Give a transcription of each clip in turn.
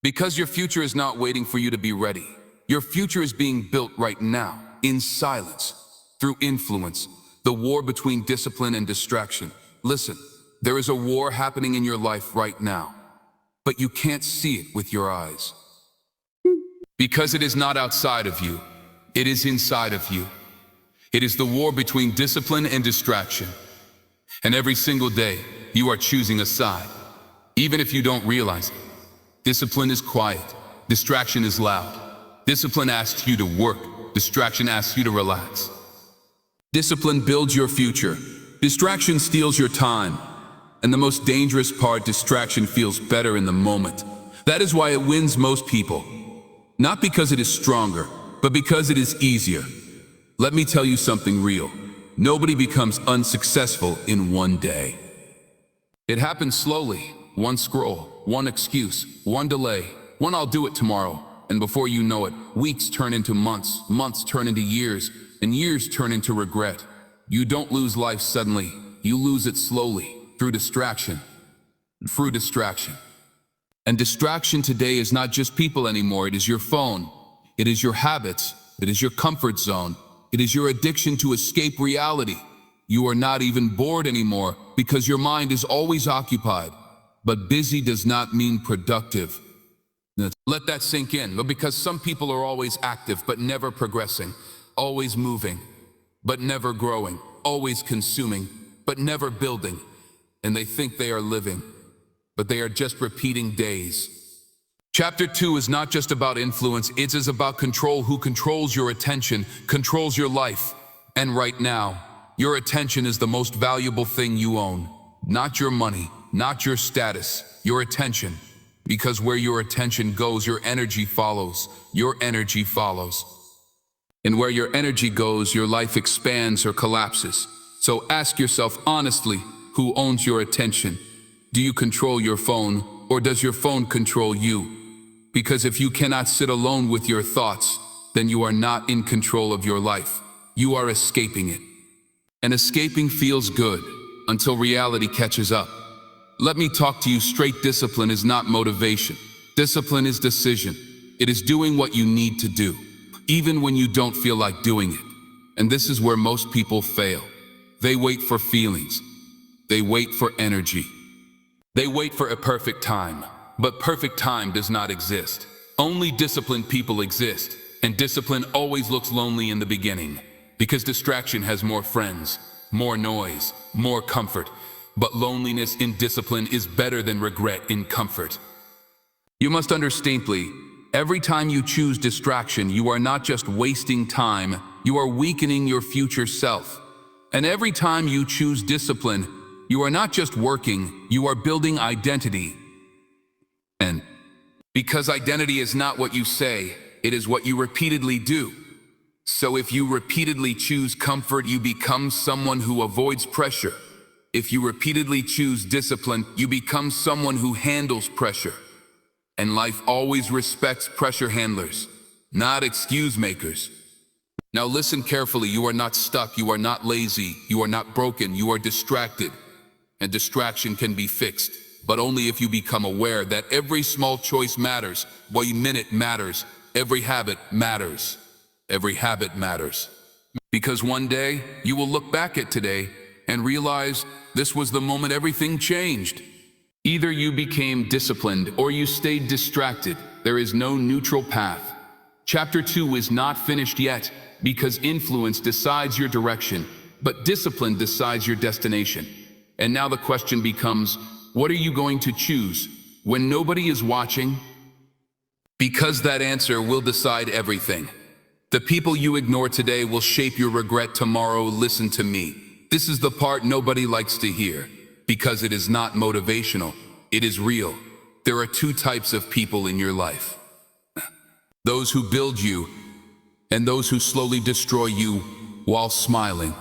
Because your future is not waiting for you to be ready. Your future is being built right now, in silence, through influence, the war between discipline and distraction. Listen, there is a war happening in your life right now, but you can't see it with your eyes. Because it is not outside of you, it is inside of you. It is the war between discipline and distraction. And every single day, you are choosing a side, even if you don't realize it. Discipline is quiet, distraction is loud. Discipline asks you to work, distraction asks you to relax. Discipline builds your future, distraction steals your time. And the most dangerous part, distraction feels better in the moment. That is why it wins most people. Not because it is stronger, but because it is easier. Let me tell you something real. Nobody becomes unsuccessful in one day. It happens slowly. One scroll, one excuse, one delay, one I'll do it tomorrow. And before you know it, weeks turn into months, months turn into years, and years turn into regret. You don't lose life suddenly. You lose it slowly, through distraction. Through distraction. And distraction today is not just people anymore. It is your phone. It is your habits. It is your comfort zone. It is your addiction to escape reality. You are not even bored anymore because your mind is always occupied. But busy does not mean productive. Let that sink in. Because some people are always active but never progressing, always moving but never growing, always consuming but never building. And they think they are living, but they are just repeating days. Chapter 2 is not just about influence, it is about control. Who controls your attention, controls your life. And right now, your attention is the most valuable thing you own. Not your money, not your status, your attention. Because where your attention goes, your energy follows. Your energy follows. And where your energy goes, your life expands or collapses. So ask yourself honestly, who owns your attention? Do you control your phone, or does your phone control you? Because if you cannot sit alone with your thoughts, then you are not in control of your life. You are escaping it. And escaping feels good until reality catches up. Let me talk to you straight. Discipline is not motivation. Discipline is decision. It is doing what you need to do, even when you don't feel like doing it. And this is where most people fail. They wait for feelings. They wait for energy. They wait for a perfect time. But perfect time does not exist. Only disciplined people exist. And discipline always looks lonely in the beginning. Because distraction has more friends, more noise, more comfort. But loneliness in discipline is better than regret in comfort. You must understand, every time you choose distraction, you are not just wasting time, you are weakening your future self. And every time you choose discipline, you are not just working, you are building identity. And because identity is not what you say, it is what you repeatedly do. So if you repeatedly choose comfort, you become someone who avoids pressure. If you repeatedly choose discipline, you become someone who handles pressure. And life always respects pressure handlers, not excuse makers. Now listen carefully, you are not stuck, you are not lazy, you are not broken, you are distracted. And distraction can be fixed, but only if you become aware that every small choice matters, every minute matters, every habit matters. Every habit matters. Because one day, you will look back at today and realize this was the moment everything changed. Either you became disciplined or you stayed distracted. There is no neutral path. Chapter 2 is not finished yet because influence decides your direction, but discipline decides your destination. And now the question becomes, what are you going to choose when nobody is watching? Because that answer will decide everything. The people you ignore today will shape your regret tomorrow. Listen to me. This is the part nobody likes to hear, because it is not motivational, it is real. There are two types of people in your life. Those who build you, and those who slowly destroy you while smiling.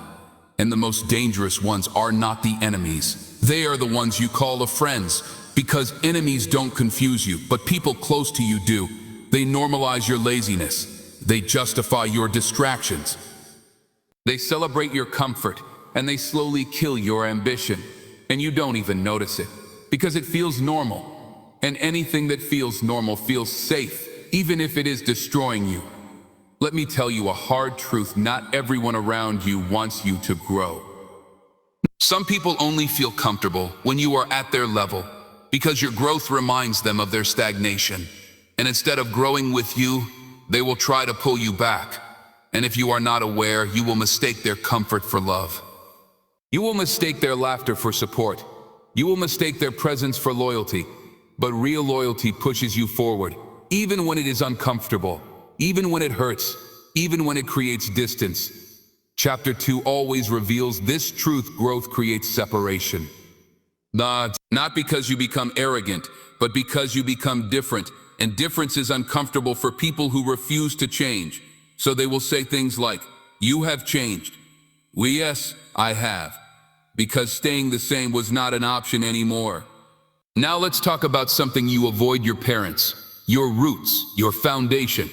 And the most dangerous ones are not the enemies. They are the ones you call the friends, because enemies don't confuse you, but people close to you do. They normalize your laziness. They justify your distractions. They celebrate your comfort, and they slowly kill your ambition. And you don't even notice it, because it feels normal. And anything that feels normal feels safe, even if it is destroying you. Let me tell you a hard truth: not everyone around you wants you to grow. Some people only feel comfortable when you are at their level, because your growth reminds them of their stagnation. And instead of growing with you, they will try to pull you back. And if you are not aware, you will mistake their comfort for love. You will mistake their laughter for support. You will mistake their presence for loyalty. But real loyalty pushes you forward, even when it is uncomfortable, even when it hurts, even when it creates distance. Chapter 2 always reveals this truth: growth creates separation. Not because you become arrogant, but because you become different. And difference is uncomfortable for people who refuse to change. So they will say things like, "You have changed." Yes, I have. Because staying the same was not an option anymore. Now let's talk about something you avoid: your parents, your roots, your foundation.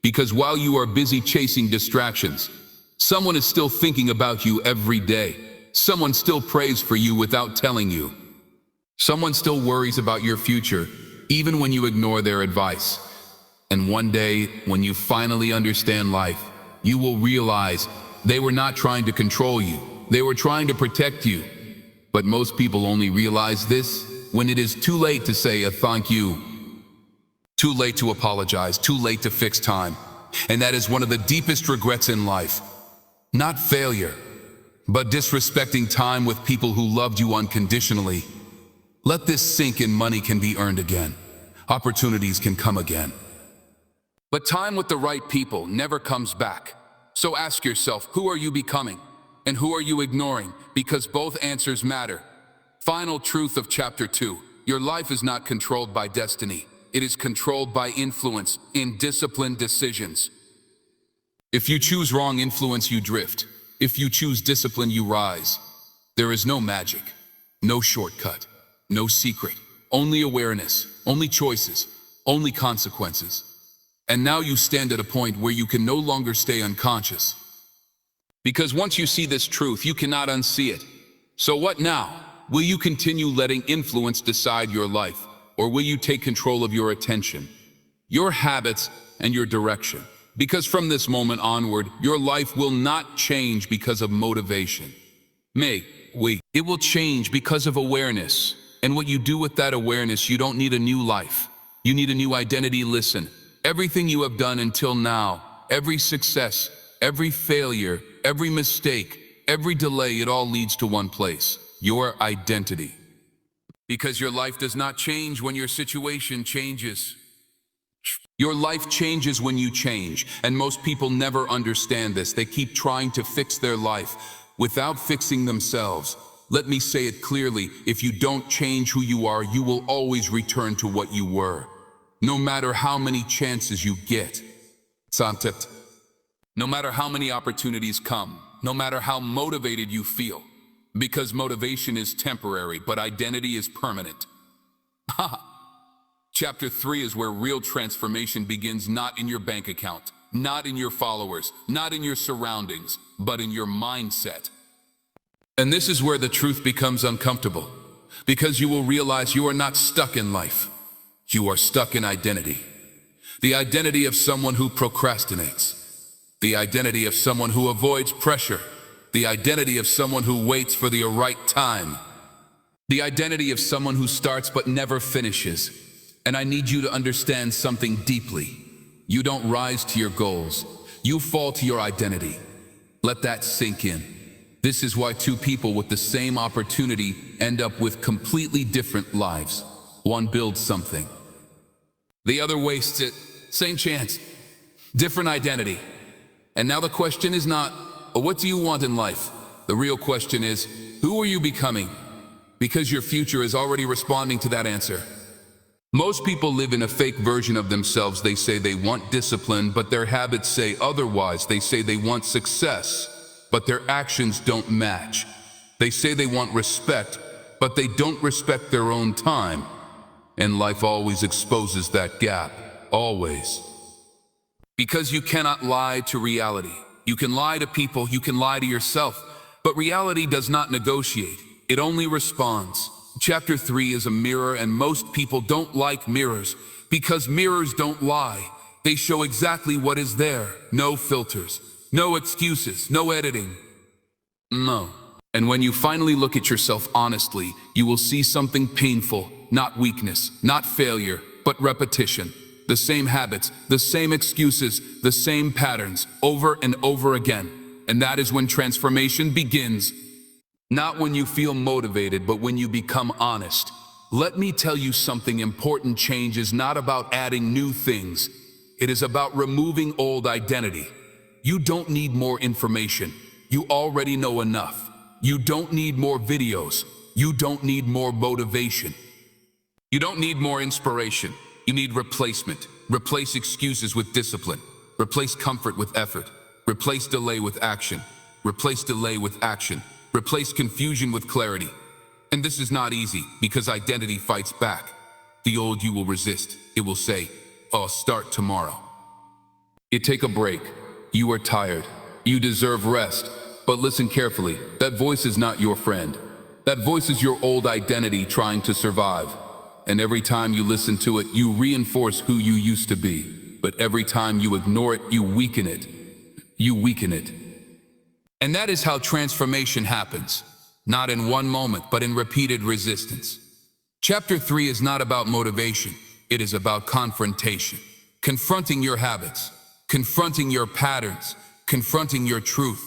Because while you are busy chasing distractions, someone is still thinking about you every day. Someone still prays for you without telling you. Someone still worries about your future, even when you ignore their advice. And one day, when you finally understand life, you will realize they were not trying to control you. They were trying to protect you. But most people only realize this when it is too late to say a thank you. Too late to apologize, too late to fix time. And that is one of the deepest regrets in life. Not failure, but disrespecting time with people who loved you unconditionally. Let this sink in: money can be earned again. Opportunities can come again. But time with the right people never comes back. So ask yourself, who are you becoming? And who are you ignoring? Because both answers matter. Final truth of chapter 2. Your life is not controlled by destiny. It is controlled by influence in disciplined decisions. If you choose wrong influence, you drift. If you choose discipline, you rise. There is no magic, no shortcut, no secret, only awareness, only choices, only consequences. And now you stand at a point where you can no longer stay unconscious. Because once you see this truth, you cannot unsee it. So what now? Will you continue letting influence decide your life? Or will you take control of your attention, your habits, and your direction? Because from this moment onward, your life will not change because of motivation. It will change because of awareness. And what you do with that awareness, you don't need a new life. You need a new identity. Listen, everything you have done until now, every success, every failure, every mistake, every delay, it all leads to one place: your identity. Because your life does not change when your situation changes. Your life changes when you change, and most people never understand this. They keep trying to fix their life without fixing themselves. Let me say it clearly: if you don't change who you are, you will always return to what you were. No matter how many chances you get. No matter how many opportunities come, no matter how motivated you feel. Because motivation is temporary, but identity is permanent. Chapter 3 is where real transformation begins, not in your bank account, not in your followers, not in your surroundings, but in your mindset. And this is where the truth becomes uncomfortable, because you will realize you are not stuck in life. You are stuck in identity. The identity of someone who procrastinates. The identity of someone who avoids pressure. The identity of someone who waits for the right time. The identity of someone who starts but never finishes. And I need you to understand something deeply. You don't rise to your goals. You fall to your identity. Let that sink in. This is why two people with the same opportunity end up with completely different lives. One builds something. The other wastes it. Same chance. Different identity. And now the question is not, what do you want in life? The real question is, who are you becoming? Because your future is already responding to that answer. Most people live in a fake version of themselves. They say they want discipline, but their habits say otherwise. They say they want success, but their actions don't match. They say they want respect, but they don't respect their own time. And life always exposes that gap. Always. Because you cannot lie to reality. You can lie to people, you can lie to yourself, but reality does not negotiate. It only responds. Chapter 3 is a mirror, and most people don't like mirrors because mirrors don't lie. They show exactly what is there. No filters, no excuses, no editing. No. And when you finally look at yourself honestly, you will see something painful, not weakness, not failure, but repetition. The same habits, the same excuses, the same patterns, over and over again. And that is when transformation begins. Not when you feel motivated, but when you become honest. Let me tell you something important. Change is not about adding new things. It is about removing old identity. You don't need more information. You already know enough. You don't need more videos. You don't need more motivation. You don't need more inspiration. You need replacement. Replace excuses with discipline. Replace comfort with effort. Replace delay with action. Replace delay with action. Replace confusion with clarity. And this is not easy because identity fights back. The old you will resist. It will say, "I'll start tomorrow." You take a break. You are tired. You deserve rest. But listen carefully. That voice is not your friend. That voice is your old identity trying to survive. And every time you listen to it, you reinforce who you used to be. But every time you ignore it, you weaken it. You weaken it. And that is how transformation happens. Not in one moment, but in repeated resistance. Chapter 3 is not about motivation. It is about confrontation. Confronting your habits. Confronting your patterns. Confronting your truth.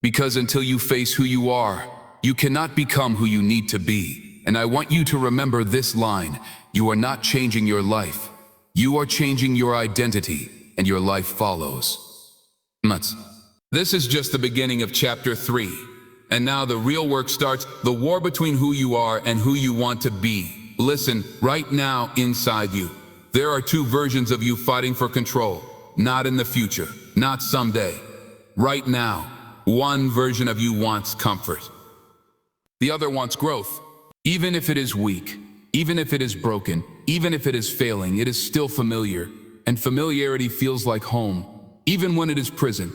Because until you face who you are, you cannot become who you need to be. And I want you to remember this line. You are not changing your life. You are changing your identity, and your life follows. This is just the beginning of chapter 3. And now the real work starts, the war between who you are and who you want to be. Listen, right now inside you, there are two versions of you fighting for control. Not in the future, not someday. Right now, one version of you wants comfort. The other wants growth. Even if it is weak, even if it is broken, even if it is failing, it is still familiar. And familiarity feels like home, even when it is prison.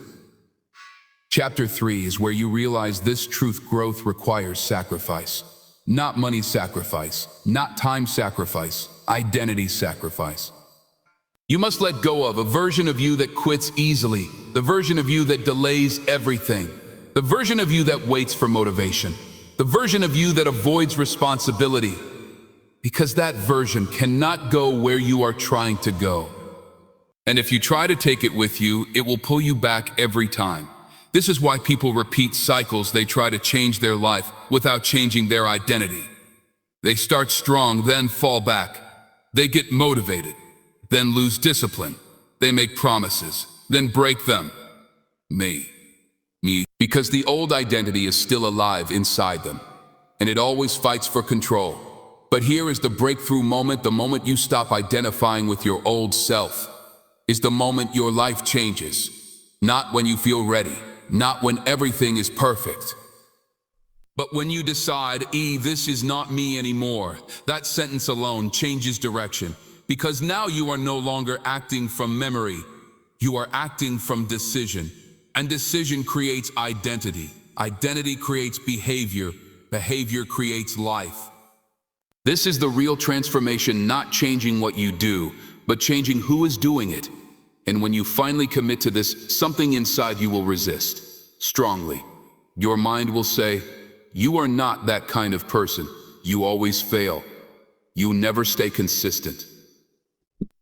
Chapter 3 is where you realize this truth: growth requires sacrifice. Not money sacrifice, not time sacrifice, identity sacrifice. You must let go of a version of you that quits easily, the version of you that delays everything, the version of you that waits for motivation, the version of you that avoids responsibility, because that version cannot go where you are trying to go. And if you try to take it with you, it will pull you back every time. This is why people repeat cycles. They try to change their life without changing their identity. They start strong, then fall back. They get motivated, then lose discipline. They make promises, then break them. Me. Because the old identity is still alive inside them, and it always fights for control. But here is the breakthrough moment. The moment you stop identifying with your old self is the moment your life changes. Not when you feel ready, not when everything is perfect, but when you decide, this is not me anymore. That sentence alone changes direction, because now you are no longer acting from memory. You are acting from decision, and decision creates identity. Identity creates behavior. Behavior creates life. This is the real transformation, not changing what you do, but changing who is doing it. And when you finally commit to this, something inside you will resist strongly. Your mind will say, you are not that kind of person. You always fail. You never stay consistent.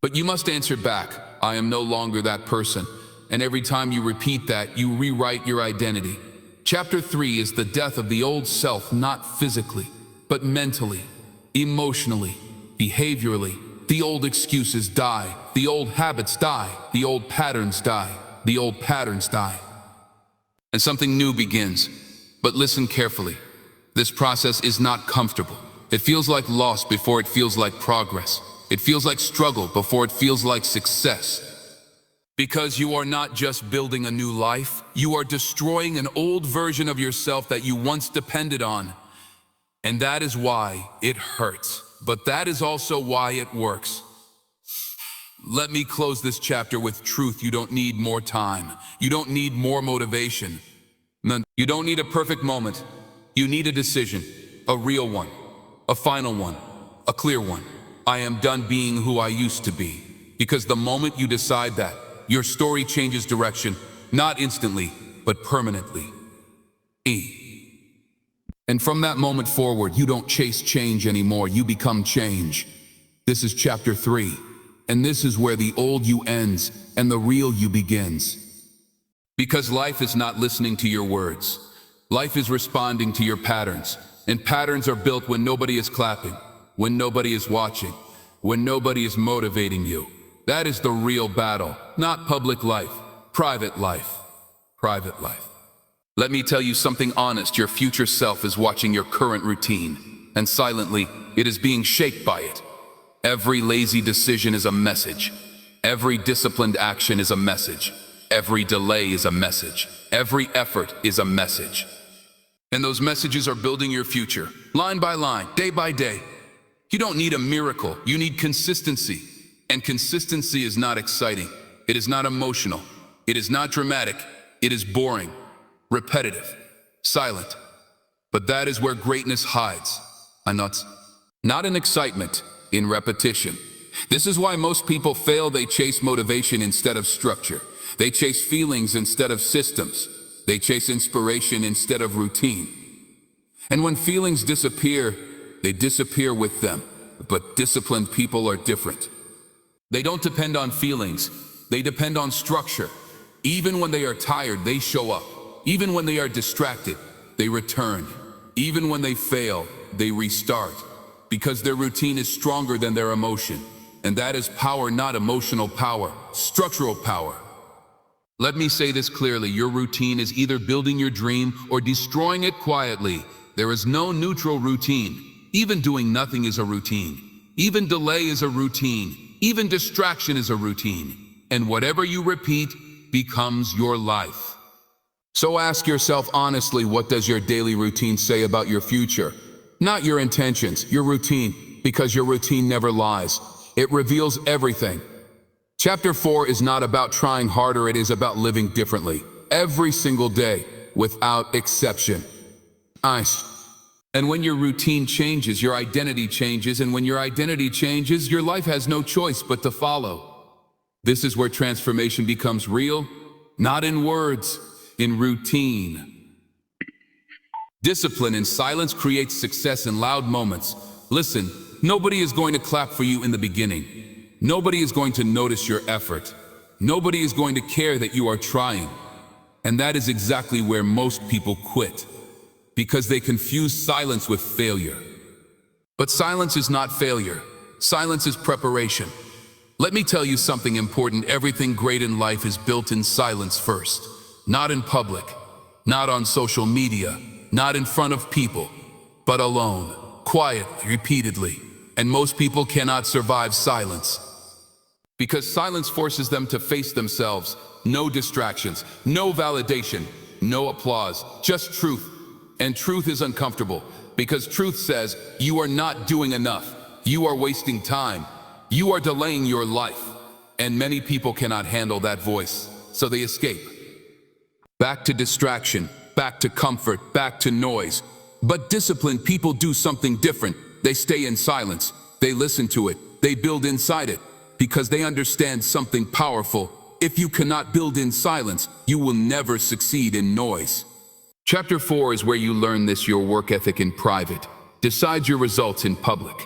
But you must answer back, I am no longer that person. And every time you repeat that, you rewrite your identity. Chapter 3 is the death of the old self, not physically, but mentally, emotionally, behaviorally. The old excuses die. The old habits die. The old patterns die. The old patterns die. And something new begins. But listen carefully. This process is not comfortable. It feels like loss before it feels like progress. It feels like struggle before it feels like success. Because you are not just building a new life, you are destroying an old version of yourself that you once depended on. And that is why it hurts. But that is also why it works. Let me close this chapter with truth. You don't need more time. You don't need more motivation. You don't need a perfect moment. You need a decision, a real one. A final one, a clear one. I am done being who I used to be. Because the moment you decide that, your story changes direction, not instantly, but permanently. And from that moment forward, you don't chase change anymore, you become change. This is chapter 3, and this is where the old you ends and the real you begins. Because life is not listening to your words. Life is responding to your patterns, and patterns are built when nobody is clapping, when nobody is watching, when nobody is motivating you. That is the real battle, not public life, private life, private life. Let me tell you something honest, your future self is watching your current routine, and silently, it is being shaped by it. Every lazy decision is a message. Every disciplined action is a message. Every delay is a message. Every effort is a message. And those messages are building your future, line by line, day by day. You don't need a miracle, you need consistency. And consistency is not exciting. It is not emotional. It is not dramatic. It is boring, repetitive, silent. But that is where greatness hides. Not in excitement, in repetition. This is why most people fail. They chase motivation instead of structure. They chase feelings instead of systems. They chase inspiration instead of routine. And when feelings disappear, they disappear with them. But disciplined people are different. They don't depend on feelings. They depend on structure. Even when they are tired, they show up. Even when they are distracted, they return. Even when they fail, they restart. Because their routine is stronger than their emotion. And that is power, not emotional power, structural power. Let me say this clearly, your routine is either building your dream or destroying it quietly. There is no neutral routine. Even doing nothing is a routine. Even delay is a routine. Even distraction is a routine. And whatever you repeat becomes your life. So ask yourself honestly, what does your daily routine say about your future? Not your intentions, your routine, because your routine never lies. It reveals everything. Chapter 4 is not about trying harder, it is about living differently. Every single day, without exception. And when your routine changes, your identity changes, and when your identity changes, your life has no choice but to follow. This is where transformation becomes real, not in words, in routine. Discipline in silence creates success in loud moments. Listen, nobody is going to clap for you in the beginning. Nobody is going to notice your effort. Nobody is going to care that you are trying. And that is exactly where most people quit. Because they confuse silence with failure. But silence is not failure. Silence is preparation. Let me tell you something important. Everything great in life is built in silence first. Not in public, not on social media, not in front of people, but alone, quietly, repeatedly. And most people cannot survive silence. Because silence forces them to face themselves. No distractions, no validation, no applause, just truth. And truth is uncomfortable, because truth says you are not doing enough. You are wasting time. You are delaying your life. And many people cannot handle that voice, so they escape. Back to distraction, back to comfort, back to noise. But disciplined people do something different. They stay in silence. They listen to it. They build inside it. Because they understand something powerful. If you cannot build in silence, you will never succeed in noise. Chapter 4 is where you learn this. Your work ethic in private decides your results in public.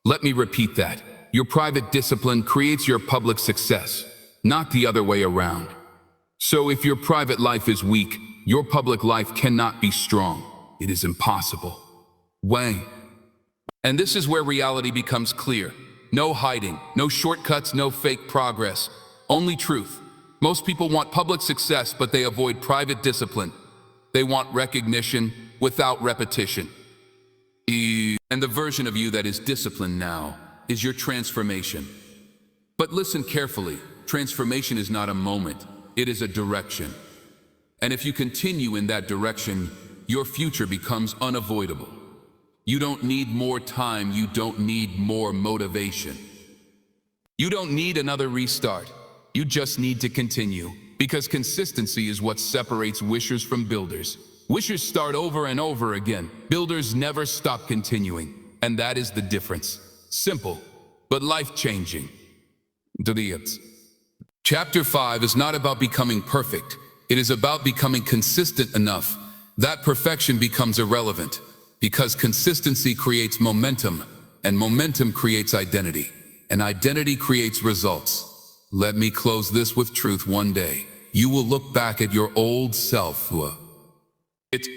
Let me repeat that. Your private discipline creates your public success, not the other way around. So if your private life is weak, your public life cannot be strong. It is impossible. And this is where reality becomes clear. No hiding, no shortcuts, no fake progress. Only truth. Most people want public success, but they avoid private discipline. They want recognition without repetition. And the version of you that is disciplined now is your transformation. But listen carefully, transformation is not a moment, it is a direction. And if you continue in that direction, your future becomes unavoidable. You don't need more time, you don't need more motivation. You don't need another restart, you just need to continue. Because consistency is what separates wishers from builders. Wishers start over and over again. Builders never stop continuing. And that is the difference. Simple, but life-changing. Chapter 5 is not about becoming perfect. It is about becoming consistent enough that perfection becomes irrelevant, because consistency creates momentum, and momentum creates identity, and identity creates results. Let me close this with truth. One day, you will look back at your old self. It's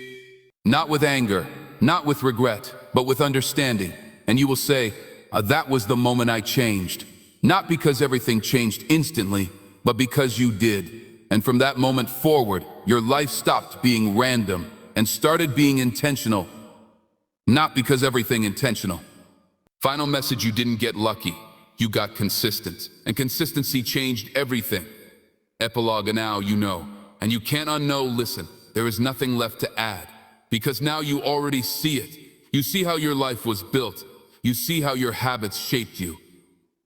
not with anger, not with regret, but with understanding. And you will say, that was the moment I changed. Not because everything changed instantly, but because you did. And from that moment forward, your life stopped being random and started being intentional. Not because everything intentional. Final message: you didn't get lucky. You got consistent. And consistency changed everything. Epilogue: and now you know. And you can't unknow. Listen, there is nothing left to add. Because now you already see it. You see how your life was built. You see how your habits shaped you.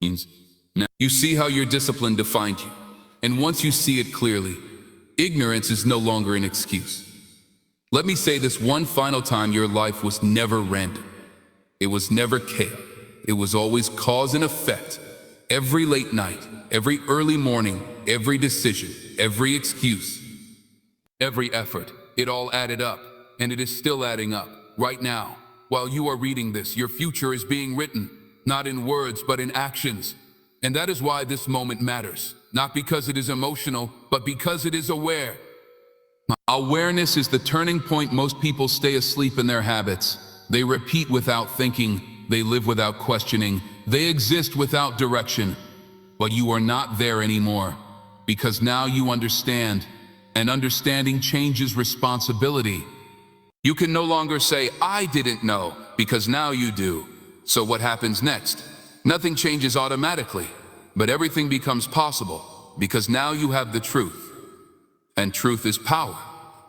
Now you see how your discipline defined you. And once you see it clearly, ignorance is no longer an excuse. Let me say this one final time: your life was never random. It was never chaos. It was always cause and effect. Every late night, every early morning, every decision, every excuse, every effort, it all added up. And it is still adding up right now. While you are reading this, your future is being written, not in words, but in actions. And that is why this moment matters. Not because it is emotional, but because it is aware. Awareness is the turning point. Most people stay asleep in their habits. They repeat without thinking. They live without questioning. They exist without direction. But you are not there anymore, because now you understand, and understanding changes responsibility. You can no longer say, I didn't know, because now you do. So what happens next? Nothing changes automatically, but everything becomes possible, because now you have the truth. And truth is power,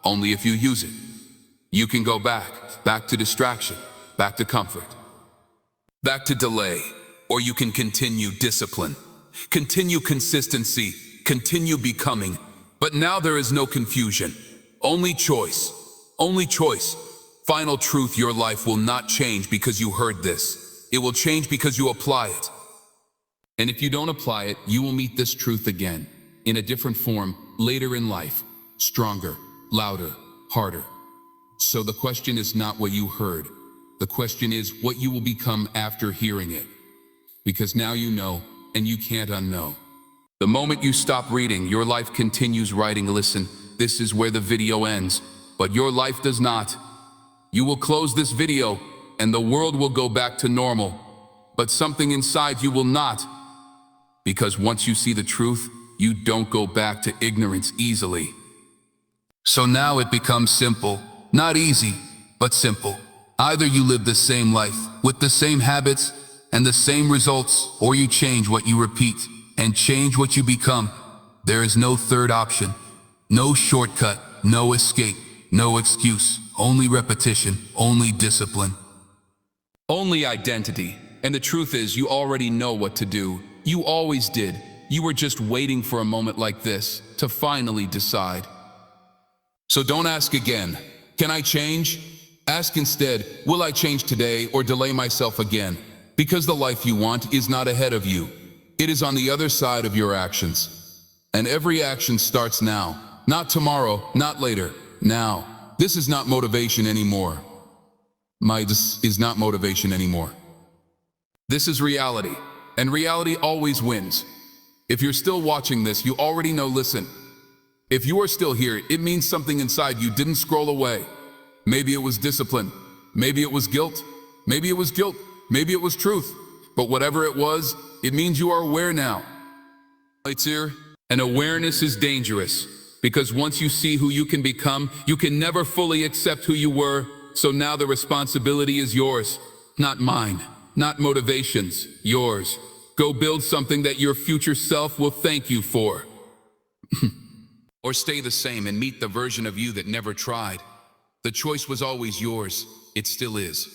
only if you use it. You can go back to distraction, back to comfort, back to delay, or you can continue discipline, continue consistency, continue becoming. But now there is no confusion, only choice, only choice. Final truth: your life will not change because you heard this. It will change because you apply it. And if you don't apply it, you will meet this truth again, in a different form, later in life, stronger, louder, harder. So the question is not what you heard. The question is what you will become after hearing it. Because now you know, and you can't unknow. The moment you stop reading, your life continues writing. Listen, this is where the video ends, but your life does not. You will close this video, and the world will go back to normal. But something inside you will not. Because once you see the truth, you don't go back to ignorance easily. So now it becomes simple. Not easy, but simple. Either you live the same life, with the same habits, and the same results, or you change what you repeat, and change what you become. There is no third option. No shortcut, no escape, no excuse. Only repetition, only discipline. Only identity. And the truth is, you already know what to do. You always did. You were just waiting for a moment like this to finally decide. So don't ask again, can I change? Ask instead, will I change today or delay myself again? Because the life you want is not ahead of you. It is on the other side of your actions. And every action starts now. Not tomorrow, not later, now. This is not motivation anymore. This is not motivation anymore. This is reality, and reality always wins. If you're still watching this, you already know. Listen, if you are still here, it means something inside you didn't scroll away. Maybe it was discipline, maybe it was guilt, maybe it was guilt, maybe it was truth. But whatever it was, it means you are aware now. It's here, and awareness is dangerous, because once you see who you can become, you can never fully accept who you were. So now the responsibility is yours, not mine, not motivations, yours. Go build something that your future self will thank you for. Or stay the same and meet the version of you that never tried. The choice was always yours. It still is.